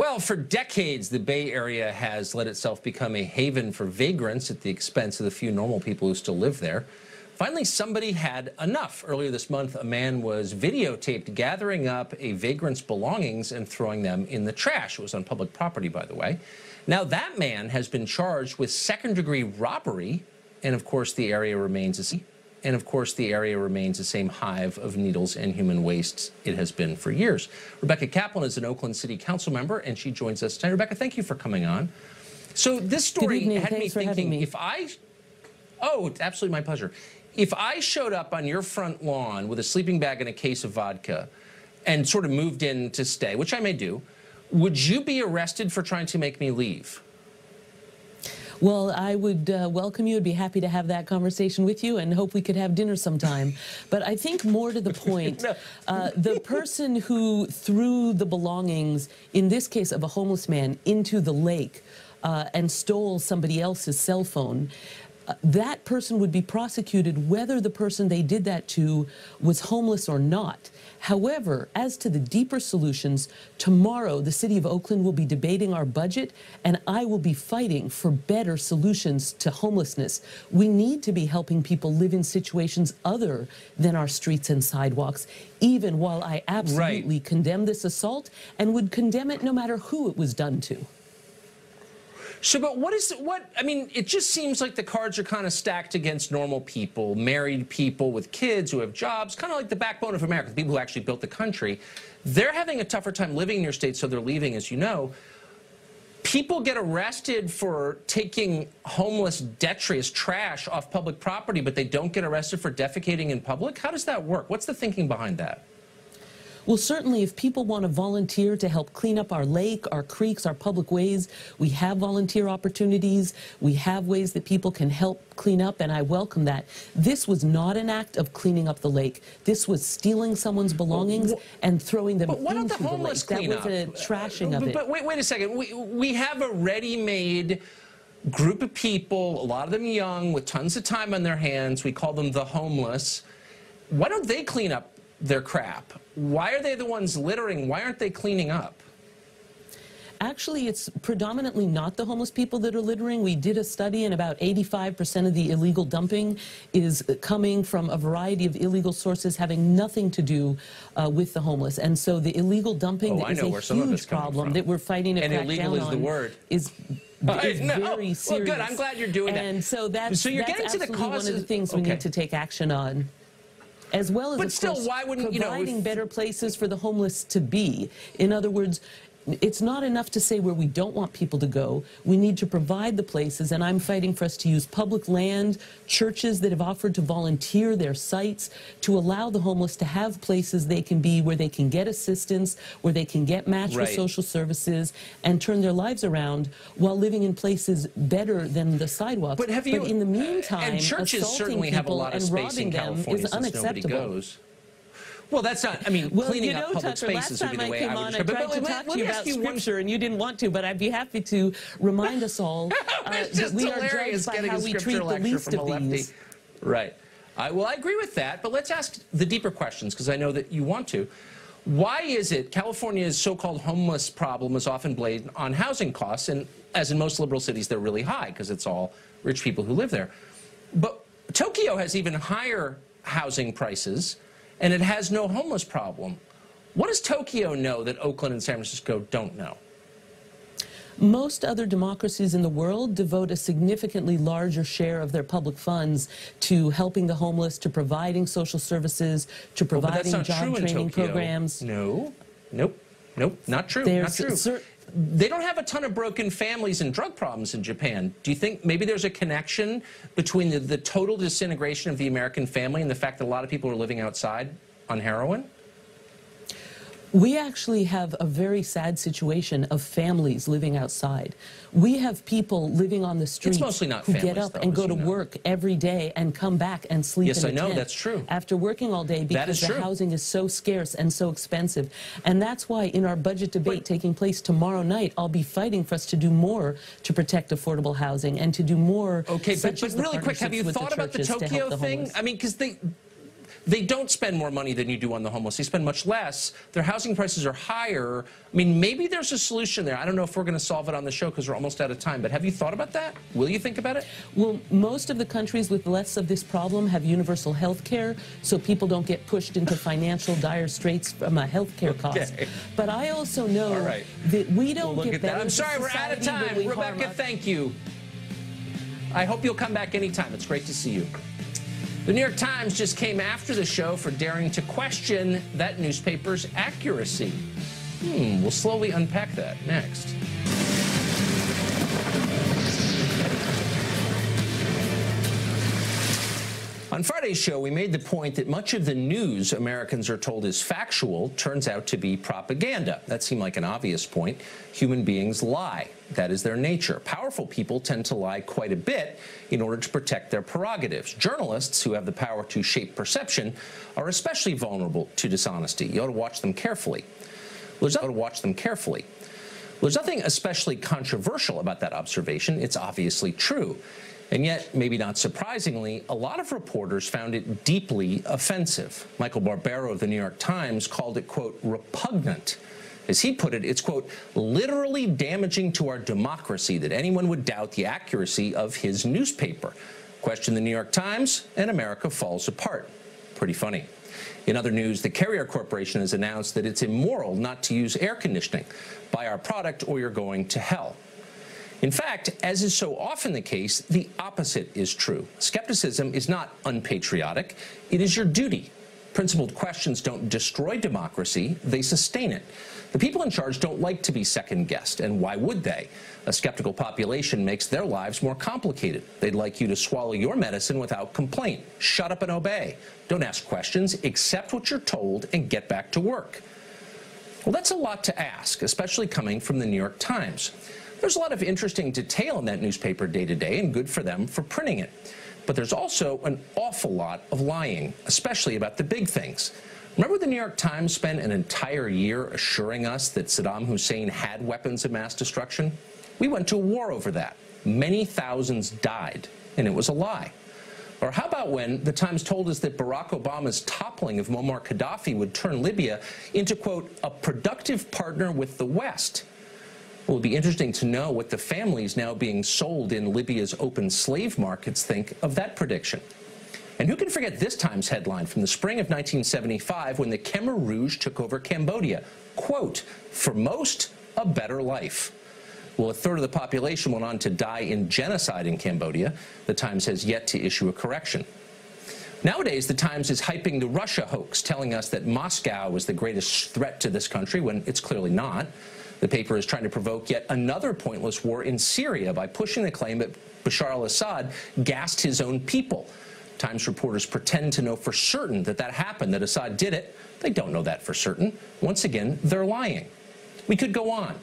Well, for decades, the Bay Area has let itself become a haven for vagrants at the expense of the few normal people who still live there. Finally, somebody had enough. Earlier this month, a man was videotaped gathering up a vagrant's belongings and throwing them in the trash. It was on public property, by the way. Now, that man has been charged with second-degree robbery, and of course, the area remains the same hive of needles and human waste it has been for years. Rebecca Kaplan is an Oakland City Council member, and she joins us tonight. Rebecca, thank you for coming on. So this story had me thinking, oh, it's absolutely my pleasure. If I showed up on your front lawn with a sleeping bag and a case of vodka and sort of moved in to stay, which I may do, would you be arrested for trying to make me leave? Well, I would welcome you. I'd be happy to have that conversation with you and hope we could have dinner sometime. But I think more to the point, the person who threw the belongings, in this case of a homeless man, into the lake and stole somebody else's cell phone, that person would be prosecuted whether the person they did that to was homeless or not. However, as to the deeper solutions, tomorrow the City of Oakland will be debating our budget, and I will be fighting for better solutions to homelessness. We need to be helping people live in situations other than our streets and sidewalks, even while I absolutely condemn this assault and would condemn it no matter who it was done to. So, but I mean, it just seems like the cards are kind of stacked against normal people, married people with kids who have jobs, kind of like the backbone of America, the people who actually built the country. They're having a tougher time living in your state, so they're leaving, as you know. People get arrested for taking homeless, detritus, trash off public property, but they don't get arrested for defecating in public? How does that work? What's the thinking behind that? Well, certainly, if people want to volunteer to help clean up our lake, our creeks, our public ways, we have volunteer opportunities. We have ways that people can help clean up, and I welcome that. This was not an act of cleaning up the lake. This was stealing someone's belongings and throwing them into the lake. That was a trashing of it. But wait a second. We have a ready-made group of people, a lot of them young, with tons of time on their hands. We call them the homeless. Why don't they clean up their crap? Why are they the ones littering? Why aren't they cleaning up? Actually, it's predominantly not the homeless people that are littering. We did a study, and about 85% of the illegal dumping is coming from a variety of illegal sources having nothing to do with the homeless. And so the illegal dumping is a huge problem that we're fighting to crack down on. And illegal is the word. Is very serious. Well, good. I'm glad you're doing that. And so that's you're getting to the causes. One of the things we need to take action on. As well as, but still, why wouldn't providing better places for the homeless to be? In other words, it's not enough to say where we don't want people to go. We need to provide the places, and I'm fighting for us to use public land, churches that have offered to volunteer their sites to allow the homeless to have places they can be, where they can get assistance, where they can get matched with social services and turn their lives around while living in places better than the sidewalks. But in the meantime, and churches certainly have a lot of space in California since nobody goes. Well, that's not, I mean, cleaning up public spaces would be the way I would describe it. I tried to talk to you about Scripture, and you didn't want to, but I'd be happy to remind us all that we are judged by how we treat the least of these. Right. Well, I agree with that, but let's ask the deeper questions, because I know that you want to. Why is it California's so-called homeless problem is often blamed on housing costs, and as in most liberal cities, they're really high, because it's all rich people who live there. But Tokyo has even higher housing prices, and it has no homeless problem. What does Tokyo know that Oakland and San Francisco don't know? Most other democracies in the world devote a significantly larger share of their public funds to helping the homeless, to providing social services, to providing job training programs. No, nope, not true, not true. They don't have a ton of broken families and drug problems in Japan. Do you think maybe there's a connection between the total disintegration of the American family and the fact that a lot of people are living outside on heroin? We actually have a very sad situation of families living outside. We have people living on the streets who get up and go to work every day and come back and sleep in a tent. Yes, I know, that's true. After working all day because the housing is so scarce and so expensive. And that's why in our budget debate taking place tomorrow night, I'll be fighting for us to do more to protect affordable housing and to do more. Okay, but really quick, have you thought about the Tokyo thing? I mean, because they don't spend more money than you do on the homeless. They spend much less. Their housing prices are higher. I mean, maybe there's a solution there. I don't know if we're going to solve it on the show because we're almost out of time. But have you thought about that? Will you think about it? Well, most of the countries with less of this problem have universal health care, so people don't get pushed into financial dire straits from a health care cost. But I also know that we don't get better. I'm sorry, we're out of time. Rebecca, thank you. I hope you'll come back anytime. It's great to see you. The New York Times just came after the show for daring to question that newspaper's accuracy. We'll slowly unpack that next. On Friday's show, we made the point that much of the news Americans are told is factual turns out to be propaganda. That seemed like an obvious point. Human beings lie. That is their nature. Powerful people tend to lie quite a bit in order to protect their prerogatives. Journalists, who have the power to shape perception, are especially vulnerable to dishonesty. You ought to watch them carefully. There's nothing especially controversial about that observation. It's obviously true. And yet, maybe not surprisingly, a lot of reporters found it deeply offensive. Michael Barbero of the New York Times called it, quote, repugnant. As he put it, it's, quote, literally damaging to our democracy that anyone would doubt the accuracy of his newspaper. Question the New York Times, and America falls apart. Pretty funny. In other news, the Carrier Corporation has announced that it's immoral not to use air conditioning. Buy our product or you're going to hell. In fact, as is so often the case, the opposite is true. Skepticism is not unpatriotic. It is your duty. Principled questions don't destroy democracy, they sustain it. The people in charge don't like to be second-guessed, and why would they? A skeptical population makes their lives more complicated. They'd like you to swallow your medicine without complaint. Shut up and obey. Don't ask questions, accept what you're told, and get back to work. Well, that's a lot to ask, especially coming from the New York Times. There's a lot of interesting detail in that newspaper day to day, and good for them for printing it. But there's also an awful lot of lying, especially about the big things. Remember the New York Times spent an entire year assuring us that Saddam Hussein had weapons of mass destruction? We went to war over that. Many thousands died, and it was a lie. Or how about when the Times told us that Barack Obama's toppling of Muammar Gaddafi would turn Libya into, quote, a productive partner with the West? Well, it'll be interesting to know what the families now being sold in Libya's open slave markets think of that prediction. And who can forget this Times headline from the spring of 1975 when the Khmer Rouge took over Cambodia? Quote, for most, a better life. Well, a third of the population went on to die in genocide in Cambodia. The Times has yet to issue a correction. Nowadays, the Times is hyping the Russia hoax, telling us that Moscow is the greatest threat to this country when it's clearly not. The paper is trying to provoke yet another pointless war in Syria by pushing the claim that Bashar al-Assad gassed his own people. Times reporters pretend to know for certain that that happened, that Assad did it. They don't know that for certain. Once again, they're lying. We could go on.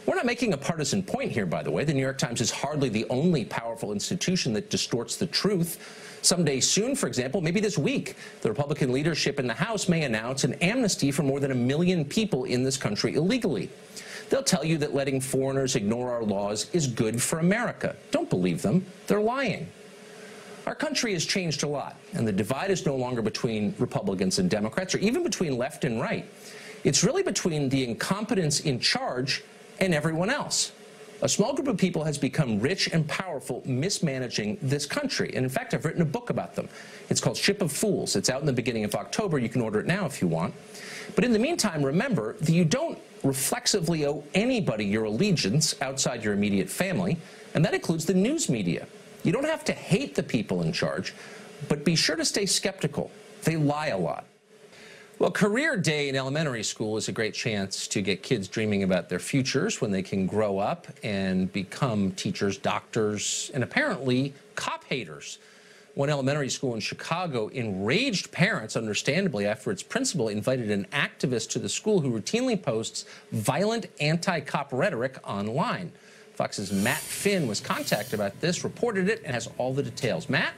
We're not making a partisan point here, by the way. The New York Times is hardly the only powerful institution that distorts the truth. Someday soon, for example, maybe this week, the Republican leadership in the House may announce an amnesty for more than 1 million people in this country illegally. They'll tell you that letting foreigners ignore our laws is good for America. Don't believe them. They're lying. Our country has changed a lot, and the divide is no longer between Republicans and Democrats, or even between left and right. It's really between the incompetents in charge and everyone else. A small group of people has become rich and powerful mismanaging this country. And in fact, I've written a book about them. It's called Ship of Fools. It's out in the beginning of October. You can order it now if you want. But in the meantime, remember that you don't reflexively owe anybody your allegiance outside your immediate family, and that includes the news media. You don't have to hate the people in charge, but be sure to stay skeptical. They lie a lot. Well, career day in elementary school is a great chance to get kids dreaming about their futures when they can grow up and become teachers, doctors, and apparently cop haters. One elementary school in Chicago enraged parents, understandably, after its principal invited an activist to the school who routinely posts violent anti-cop rhetoric online. Fox's Matt Finn was contacted about this, reported it, and has all the details. Matt?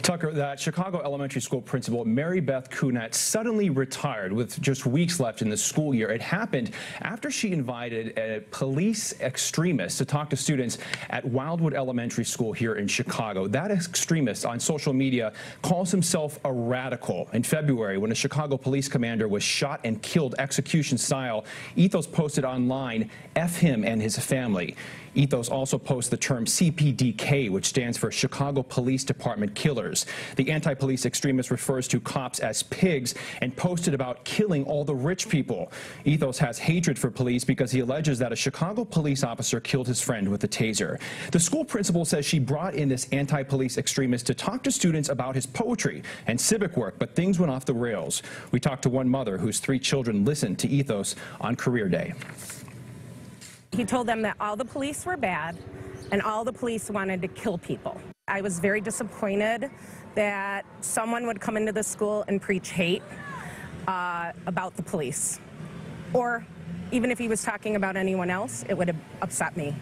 Tucker, that Chicago elementary school principal, Mary Beth Kunat, suddenly retired with just weeks left in the school year. It happened after she invited a police extremist to talk to students at Wildwood Elementary School here in Chicago. That extremist on social media calls himself a radical. In February, when a Chicago police commander was shot and killed execution style, Ethos posted online, "F him and his family." Ethos also posts the term CPDK, which stands for Chicago Police Department Killers. The anti-police extremist refers to cops as pigs and posted about killing all the rich people. Ethos has hatred for police because he alleges that a Chicago police officer killed his friend with a taser. The school principal says she brought in this anti-police extremist to talk to students about his poetry and civic work, but things went off the rails. We talked to one mother whose 3 children listened to Ethos on Career Day. He told them that all the police were bad and all the police wanted to kill people. I was very disappointed that someone would come into the school and preach hate about the police. Or even if he was talking about anyone else, it would have upset me.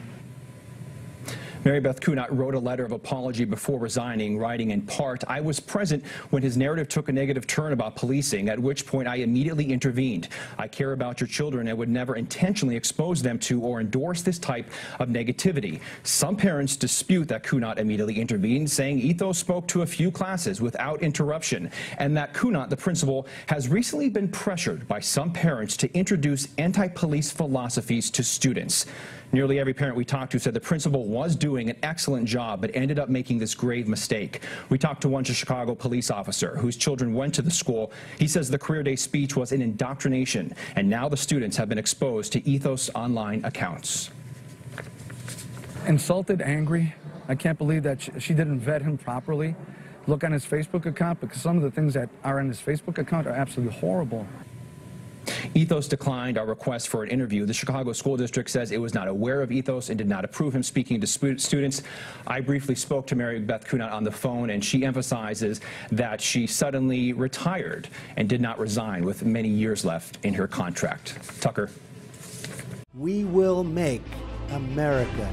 Mary Beth Kunat wrote a letter of apology before resigning, writing in part, "I was present when his narrative took a negative turn about policing, at which point I immediately intervened. I care about your children and would never intentionally expose them to or endorse this type of negativity." Some parents dispute that Kunat immediately intervened, saying Ethos spoke to a few classes without interruption, and that Kunat, the principal, has recently been pressured by some parents to introduce anti-police philosophies to students. Nearly every parent we talked to said the principal was doing an excellent job, but ended up making this grave mistake. We talked to one Chicago police officer whose children went to the school. He says the Career Day speech was an indoctrination, and now the students have been exposed to Ethos online accounts. Insulted, angry. I can't believe that she didn't vet him properly. Look on his Facebook account, because some of the things that are on his Facebook account are absolutely horrible. Ethos declined our request for an interview. The Chicago School District says it was not aware of Ethos and did not approve him speaking to students. I briefly spoke to Mary Beth Kunat on the phone, and she emphasizes that she suddenly retired and did not resign with many years left in her contract. Tucker. We will make America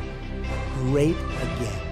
great again.